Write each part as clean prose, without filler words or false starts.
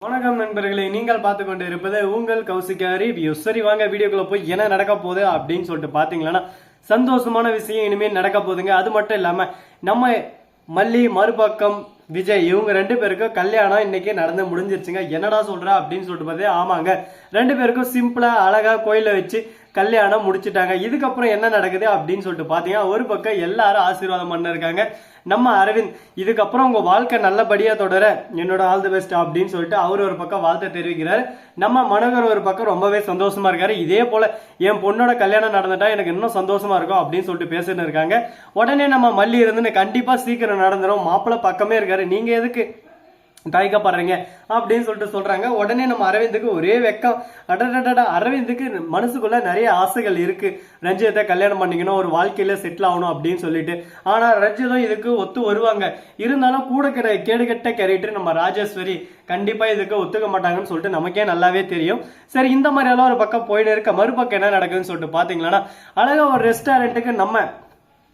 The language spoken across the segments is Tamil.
வணக்கம் நண்பர்களே, நீங்கள் பார்த்து கொண்டு இருப்பது உங்கள் கௌசிகா ரிவ்யூ. சரி வாங்க வீடியோக்குள்ள போய் என்ன நடக்க போகுது அப்படின்னு சொல்லிட்டு பாத்தீங்கன்னா சந்தோஷமான விஷயம் இனிமேல் நடக்க போகுதுங்க. அது மட்டும் இல்லாம நம்ம மல்லி மறுபக்கம் விஜய் இவங்க ரெண்டு பேருக்கும் கல்யாணம் இன்னைக்கு நடந்து முடிஞ்சிருச்சுங்க. என்னடா சொல்ற அப்படின்னு சொல்லிட்டு பார்த்தே, ஆமாங்க, ரெண்டு பேருக்கும் சிம்பிளா அழகா கோயில வச்சு கல்யாணம் முடிச்சுட்டாங்க. இதுக்கப்புறம் என்ன நடக்குது அப்படின்னு சொல்லிட்டு பாத்தீங்கன்னா, ஒரு பக்கம் எல்லாரும் ஆசீர்வாதம் பண்ண இருக்காங்க. நம்ம அரவிந்த் இதுக்கப்புறம் உங்க வாழ்க்கை நல்லபடியா தொடர என்னோட ஆல் தி பெஸ்ட் அப்படின்னு சொல்லிட்டு அவர் ஒரு பக்கம் வாழ்த்தை தெரிவிக்கிறாரு. நம்ம மனோகர் ஒரு பக்கம் ரொம்பவே சந்தோஷமா இருக்காரு. இதே போல என் பொண்ணோட கல்யாணம் நடந்துட்டா எனக்கு இன்னும் சந்தோஷமா இருக்கும் அப்படின்னு சொல்லிட்டு பேசிட்டு இருக்காங்க. உடனே நம்ம மல்லி இருந்து கண்டிப்பா சீக்கிரம் நடந்துரும், மாப்பிள்ளை பக்கமே இருக்காரு, நீங்க எதுக்கு தயக்கப்படுறீங்க அப்படின்னு சொல்லிட்டு சொல்றாங்க. உடனே நம்ம அரவிந்துக்கு ஒரே வெக்கம். அடடடா, அரவிந்துக்கு மனசுக்குள்ள நிறைய ஆசைகள் இருக்கு, ரஞ்சிதத்தை கல்யாணம் பண்ணிக்கணும், ஒரு வாழ்க்கையில செட்டில் ஆகணும் அப்படின்னு சொல்லிட்டு. ஆனா ரஞ்சிதம் இதுக்கு ஒத்து வருவாங்க. இருந்தாலும் கூட கேடுகட்ட கேரக்டர் நம்ம ராஜேஸ்வரி கண்டிப்பா இதுக்கு ஒத்துக்க மாட்டாங்கன்னு சொல்லிட்டு நமக்கே நல்லாவே தெரியும். சரி, இந்த மாதிரி எல்லாம் ஒரு பக்கம் போயிட்டு இருக்க, மறுபக்கம் என்ன நடக்குதுன்னு சொல்லிட்டு பாத்தீங்கன்னா, அழகா ஒரு ரெஸ்டாரண்ட்டுக்கு நம்ம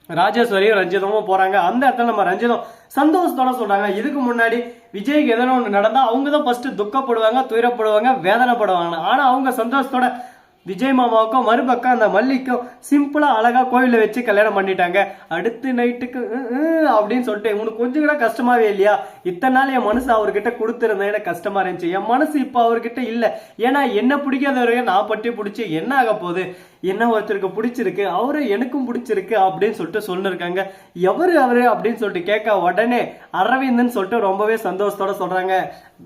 ராஜேஸ்வரியும் ரஞ்சிதமும் போறாங்க. அந்த இடத்துல நம்ம ரஞ்சிதம் சந்தோஷத்தோட சொல்றாங்க, இதுக்கு முன்னாடி விஜய்க்கு எதனா ஒன்று நடந்தா அவங்க தான் ஃபர்ஸ்ட் துக்கப்படுவாங்க, துயரப்படுவாங்க, வேதனைப்படுவாங்க. ஆனா அவங்க சந்தோஷத்தோட விஜய் மாமாவுக்கும் மறுபக்கம் அந்த மல்லிக்கும் சிம்பிளா அழகா கோயில வச்சு கல்யாணம் பண்ணிட்டாங்க. அடுத்து நைட்டுக்கு அப்படின்னு சொல்லிட்டு, உனக்கு கொஞ்சம் கூட கஷ்டமாவே இல்லையா? இத்தனை நாள் என் மனசு அவர்கிட்ட கொடுத்துருந்தேன், எனக்கு கஷ்டமா இருந்துச்சு. என் மனசு இப்ப அவர்கிட்ட இல்ல, ஏன்னா என்ன பிடிக்காத வரைக்கும் நான் பட்டி பிடிச்சி என்ன ஆக போகுது, என்ன ஒருத்தருக்கு பிடிச்சிருக்கு, அவரு எனக்கும் பிடிச்சிருக்கு அப்படின்னு சொல்லிட்டு சொல்லிருக்காங்க. எவரு அவரு அப்படின்னு சொல்லிட்டு கேட்க, உடனே அரவிந்தன் சொல்லிட்டு ரொம்பவே சந்தோஷத்தோட சொல்றாங்க,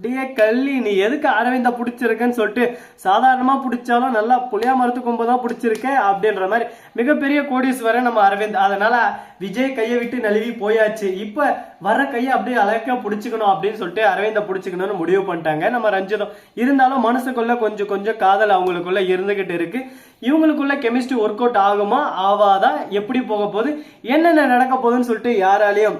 டே கள்ளி, நீ எதுக்கு அரவிந்தா பிடிச்சிருக்குன்னு சொல்லிட்டு சாதாரணமா பிடிச்சாலும் நல்லா புளியா மரத்து கொம்புதான் பிடிச்சிருக்க அப்படின்ற மாதிரி மிகப்பெரிய கோடீஸ்வரன் நம்ம அரவிந்த். அதனால விஜய் கையை விட்டு நழுவி போயாச்சு, இப்ப வர கையை அப்படியே அழகா பிடிச்சுக்கணும் அப்படின்னு சொல்லிட்டு அரவிந்த பிடிச்சுக்கணும்னு முடிவு பண்ணிட்டாங்க நம்ம ரஞ்சிதம். இருந்தாலும் மனசுக்குள்ள கொஞ்சம் கொஞ்சம் காதல் அவங்களுக்குள்ள இருந்துகிட்டு இருக்கு. இவங்களுக்குள்ள கெமிஸ்ட்ரி ஒர்க் அவுட் ஆகுமா ஆவாதா, எப்படி போக போகுது, என்னென்ன நடக்க போகுதுன்னு சொல்லிட்டு யாராலையும்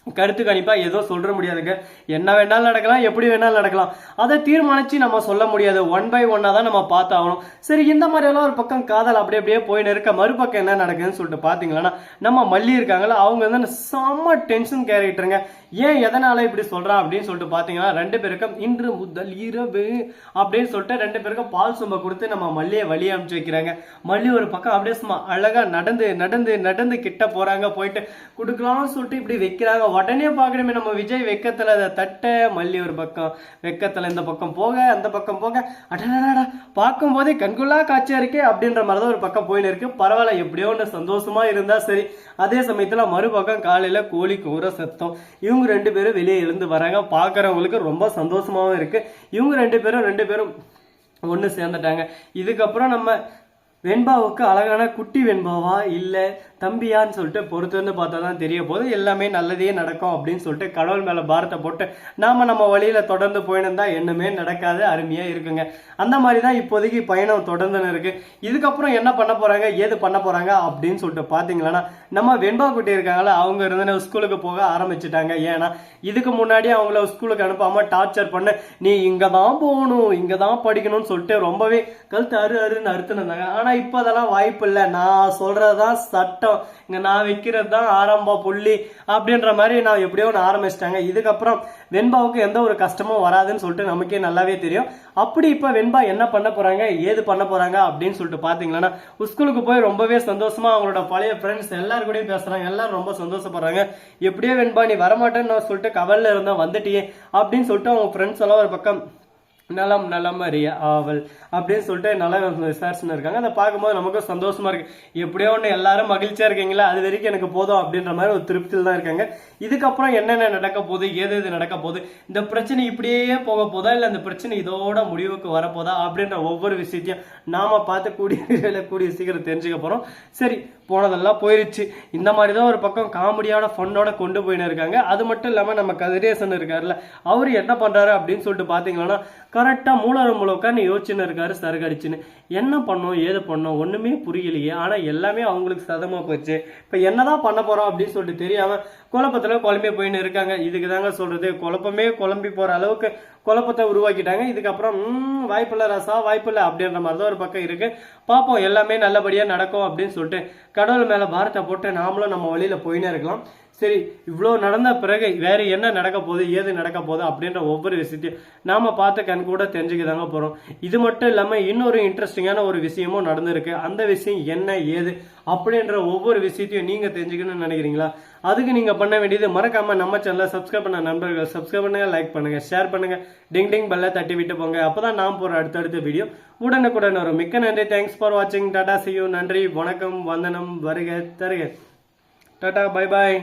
கருத்து கணிப்பா ஏதோ சொல்ற முடியாதுங்க. என்ன வேணாலும் நடக்கலாம், எப்படி வேணாலும் நடக்கலாம், அதை தீர்மானிச்சு நம்ம சொல்ல முடியாது. ஒன் பை ஒன்னா தான் நம்ம பார்த்தாகணும். சரி, இந்த மாதிரி எல்லாம் ஒரு பக்கம் காதல் அப்படியே அப்படியே போயின்னு இருக்க, மறுபக்கம் என்ன நடக்குதுன்னு சொல்லிட்டு பாத்தீங்கன்னா, நம்ம மல்லி இருக்காங்களா, அவங்க வந்து செம்ம டென்ஷன் கேரக்டருங்க. ஏன் எதனால இப்படி சொல்றான் அப்படின்னு சொல்லிட்டு பாத்தீங்கன்னா, ரெண்டு பேருக்கும் இன்று முதல் இரவு அப்படின்னு சொல்லிட்டு ரெண்டு பேருக்கும் பால் சொம்ப கொடுத்து நம்ம மல்லியை வழி அனுப்பிச்சு வைக்கிறாங்க. மல்லி ஒரு பக்கம் அப்படியே சும்மா அழகா நடந்து நடந்து நடந்து கிட்ட போறாங்க. போயிட்டு கொடுக்கலாம்னு சொல்லிட்டு இப்படி வைக்கிறாங்க. உடனே பாக்கணுமே நம்ம விஜய் வெக்கத்துல அதை தட்ட, மல்லி ஒரு பக்கம் வெக்கத்துல இந்த பக்கம் போக அந்த பக்கம் போக, அடடா பார்க்கும் போதே கண்கொள்ளா காட்சியா இருக்கே அப்படின்ற மாதிரிதான் ஒரு பக்கம் போயின்னு இருக்கு. பரவாயில்ல, எப்படியோ ஒன்று சந்தோஷமா இருந்தா சரி. அதே சமயத்துல மறுபக்கம் காலையில கோழி கூற சத்தம். இவங்க ரெண்டு பேரும் வெளியே எழுந்து வராங்க. பாக்குறவங்களுக்கு ரொம்ப சந்தோஷமாவும் இருக்கு. இவங்க ரெண்டு பேரும் ஒண்ணு சேர்ந்துட்டாங்க. இதுக்கப்புறம் நம்ம வெண்பாவுக்கு அழகான குட்டி வெண்பாவா இல்ல தம்பியான்னு சொல்லிட்டு பொறுத்து வந்து பார்த்தா தான் தெரிய போது. எல்லாமே நல்லதே நடக்கும் அப்படின்னு சொல்லிட்டு கடவுள் மேல பாரத்தை போட்டு நாம நம்ம வழியில தொடர்ந்து போயின்னு தான் என்னமே நடக்காது, அருமையா இருக்குங்க. அந்த மாதிரி தான் இப்போதைக்கு பயணம் தொடர்ந்துன்னு இருக்கு. இதுக்கப்புறம் என்ன பண்ண போறாங்க, ஏது பண்ண போறாங்க அப்படின்னு சொல்லிட்டு பாத்தீங்கன்னா, நம்ம வெண்பா குட்டி இருக்காங்களா, அவங்க இருந்து ஸ்கூலுக்கு போக ஆரம்பிச்சுட்டாங்க. ஏன்னா இதுக்கு முன்னாடி அவங்கள ஸ்கூலுக்கு அனுப்பாம டார்ச்சர் பண்ண, நீ இங்கதான் போகணும், இங்கதான் படிக்கணும்னு சொல்லிட்டு ரொம்பவே கழுத்து அருன்னு அறுத்துனாங்க. ஆனா இப்ப அதெல்லாம் வாய்ப்பு இல்லை, நான் சொல்றதுதான் சட்டம், இங்க நான் வைக்கிறது தான் ஆரம்ப புள்ளி அப்படின்ற மாதிரி நான் எப்படியோ ஒன்று ஆரம்பிச்சிட்டாங்க. இதுக்கப்புறம் வெண்பாவுக்கு எந்த ஒரு கஷ்டமும் வராதுன்னு சொல்லிட்டு நமக்கே நல்லாவே தெரியும். அப்படி இப்ப வெண்பா என்ன பண்ண போறாங்க, ஏது பண்ண போறாங்க அப்படின்னு சொல்லிட்டு பாத்தீங்கன்னா, ஸ்கூலுக்கு போய் ரொம்பவே சந்தோஷமா அவங்களோட பழைய ஃப்ரெண்ட்ஸ் எல்லாரும் கூடயும் பேசுறாங்க. எல்லாரும் ரொம்ப சந்தோஷப்படுறாங்க. எப்படியோ வெண்பா நீ வரமாட்டேன்னு சொல்லிட்டு கவல்ல இருந்தா வந்துட்டியே அப்படின்னு சொல்லிட்டு அவங்க ஃப்ரெண்ட்ஸ் எல்லாம் ஒரு பக்கம் நலம் நலம் அறிய ஆவல் அப்படின்னு சொல்லிட்டு நல்லா விசாரிச்சுன்னு இருக்காங்க. அதை பார்க்கும்போது நமக்கும் சந்தோஷமா இருக்கு. எப்படியோ ஒன்று எல்லாரும் மகிழ்ச்சியா இருக்கீங்களா, அது வரைக்கும் எனக்கு போதும் அப்படின்ற மாதிரி ஒரு திருப்தியில் தான் இருக்காங்க. இதுக்கப்புறம் என்னென்ன நடக்க போகுது, ஏது நடக்க போகுது, இந்த பிரச்சனை இப்படியே போக போதா இல்லை இந்த பிரச்சனை இதோட முடிவுக்கு வரப்போதா அப்படின்ற ஒவ்வொரு விஷயத்தையும் நாம பார்த்து கூடிய சீக்கிரம் தெரிஞ்சுக்க போறோம். சரி, போனதெல்லாம் போயிருச்சு. இந்த மாதிரி தான் ஒரு பக்கம் காமெடியோட ஃபன்னோட கொண்டு போயின்னு இருக்காங்க. அது மட்டும் இல்லாம நம்ம கதிரேசன் இருக்காருல்ல, அவரு என்ன பண்றாரு அப்படின்னு சொல்லிட்டு பாத்தீங்கன்னா, கரெக்டா மூலரம் முழுக்கான்னு யோசிச்சுன்னு இருக்காரு சருகடிச்சுன்னு. என்ன பண்ணோம் ஏது பண்ணோம் ஒண்ணுமே புரியலையே. ஆனா எல்லாமே அவங்களுக்கு சதமா போச்சு. இப்ப என்னதான் பண்ண போறோம் அப்படின்னு சொல்லிட்டு தெரியாம குழப்பத்துல குழம்பி போயின்னு இருக்காங்க. இதுக்கு தாங்க சொல்றது, குழப்பமே குழம்பி போற அளவுக்கு குழப்பத்தை உருவாக்கிட்டாங்க. இதுக்கப்புறம் வாய்ப்பில்லை ரசா, வாய்ப்பில்லை அப்படின்ற மாதிரி தான் ஒரு பக்கம் இருக்கு. பார்ப்போம், எல்லாமே நல்லபடியா நடக்கும் அப்படின்னு சொல்லிட்டு கடவுள் மேல பாரத்தை போட்டு நாமளும் நம்ம வழியில போயினே இருக்கலாம். சரி இவ்வளோ நடந்த பிறகு வேற என்ன நடக்க போகுது ஏது நடக்க போகுது அப்படின்ற ஒவ்வொரு விஷயத்தையும் நாம பார்த்து கண் கூட தெரிஞ்சுக்கதாங்க போறோம். இது மட்டும் இல்லாம இன்னொரு இன்ட்ரெஸ்டிங்கான ஒரு விஷயமும் நடந்திருக்கு. அந்த விஷயம் என்ன ஏது அப்படின்ற ஒவ்வொரு விஷயத்தையும் நீங்க தெரிஞ்சுக்கணும்னு நினைக்கிறீங்களா? அதுக்கு நீங்க பண்ண வேண்டியது மறக்காம நம்ம சேனலை சப்ஸ்கிரைப் பண்ண நண்பர்கள் சப்ஸ்கிரைப் பண்ணுங்க, லைக் பண்ணுங்க, ஷேர் பண்ணுங்க, டிங் டிங் பெல்ல தட்டி விட்டு போங்க. அப்பதான் நான் போற அடுத்தடுத்த வீடியோ உடனுக்குடன் வரும். மிக்க நன்றி. தேங்க்ஸ் ஃபார் வாட்சிங். Tata, see you. நன்றி, வணக்கம், வந்தனம், வருக தருக. Tata, bye bye.